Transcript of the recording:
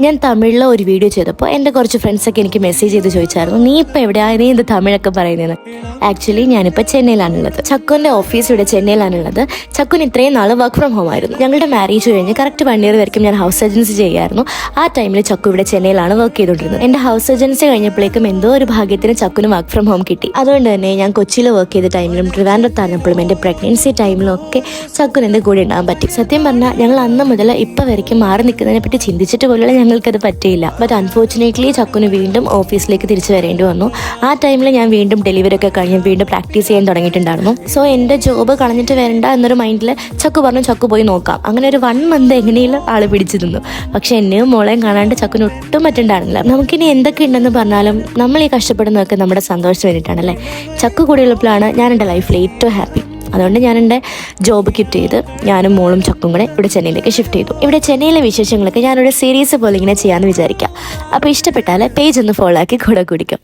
ഞാൻ തമിഴിൽ ഒരു വീഡിയോ ചെയ്തപ്പോൾ എൻ്റെ കുറച്ച് ഫ്രണ്ട്സൊക്കെ എനിക്ക് മെസ്സേജ് ചെയ്ത് ചോദിച്ചായിരുന്നു, നീ ഇപ്പോൾ എവിടെയാണ്, നീ എന്ത് തമിഴൊക്കെ പറയുന്നതെന്ന്. ആക്ച്വലി ഞാനിപ്പോൾ ചെന്നൈയിലാണുള്ളത്. ചക്കുവിൻ്റെ ഓഫീസ് ഇവിടെ ചെന്നൈയിലാണുള്ളത്. ചക്കുന് ഇത്രയും നാൾ വർക്ക് ഫ്രം ഹോം ആയിരുന്നു. ഞങ്ങളുടെ മാരേജ് കഴിഞ്ഞ് കറക്റ്റ് 1 year വരെയും ഞാൻ ഹൗസ് ഏജൻസി ചെയ്യായിരുന്നു. ആ ടൈമിൽ ചക്കു ഇവിടെ ചെന്നൈയിലാണ് വർക്ക് ചെയ്തുകൊണ്ടിരുന്നത്. എൻ്റെ ഹൗസ് ഏജൻസി കഴിഞ്ഞപ്പോഴേക്കും എന്തോ ഒരു ഭാഗ്യത്തിന് ചക്കുന് വർക്ക് ഫ്രം ഹോം കിട്ടി. അതുകൊണ്ട് തന്നെ ഞാൻ കൊച്ചിയിൽ വർക്ക് ചെയ്ത ടൈമിലും ട്രിവാൻഡ്രത്തായിരുന്നപ്പോഴും എൻ്റെ പ്രഗ്നൻസി ടൈമിലും ഒക്കെ ചക്കുന് എൻ്റെ കൂടെ ഉണ്ടാകാൻ പറ്റി. സത്യം പറഞ്ഞാൽ ഞങ്ങൾ അന്ന് മുതൽ ഇപ്പം വരയ്ക്കും മാറി നിൽക്കുന്നതിനെ പറ്റി ചിന്തിച്ചിട്ട് പോലുള്ള ഞങ്ങൾക്കത് പറ്റിയില്ല. ബട്ട് അൺഫോർച്ചുനേറ്റ്ലി ചക്കുന് വീണ്ടും ഓഫീസിലേക്ക് തിരിച്ചു വരേണ്ടി വന്നു. ആ ടൈമിൽ ഞാൻ വീണ്ടും ഡെലിവറി ഒക്കെ കഴിഞ്ഞ് വീണ്ടും പ്രാക്ടീസ് ചെയ്യാൻ തുടങ്ങിയിട്ടുണ്ടായിരുന്നു. സോ എൻ്റെ ജോബ് കളഞ്ഞിട്ട് വരണ്ട എന്നൊരു മൈൻഡിൽ ചക്കു പറഞ്ഞു, ചക്കു പോയി നോക്കാം. അങ്ങനെ ഒരു 1 month എങ്ങനെയും ആൾ പിടിച്ചു തന്നു. പക്ഷെ എന്നെയും മോളെയും കാണാണ്ട് ചക്കുന് ഒട്ടും പറ്റുണ്ടായിരുന്നില്ല. നമുക്കിനി എന്തൊക്കെ ഉണ്ടെന്ന് പറഞ്ഞാലും നമ്മൾ ഈ കഷ്ടപ്പെടുന്നതൊക്കെ നമ്മുടെ സന്തോഷത്തിന് വേണ്ടിയിട്ടാണല്ലേ. ചക്കു കൂടിയുള്ളപ്പോഴാണ് ഞാൻ എൻ്റെ ലൈഫിൽ ഏറ്റവും ഹാപ്പി. അതുകൊണ്ട് ഞാൻ എൻ്റെ ജോബ് ക്വിറ്റ് ചെയ്ത് ഞാനും മോളും ചക്കും കൂടെ ഇവിടെ ചെന്നൈയിലേക്ക് ഷിഫ്റ്റ് ചെയ്തു. ഇവിടെ ചെന്നൈയിലെ വിശേഷങ്ങളൊക്കെ ഞാനൊരു സീരീസ് പോലെ ഇങ്ങനെ ചെയ്യാമെന്ന് വിചാരിക്കാം. അപ്പോൾ ഇഷ്ടപ്പെട്ടാൽ പേജ് ഒന്ന് ഫോളോ ആക്കി കൂടെ കുടിക്കും.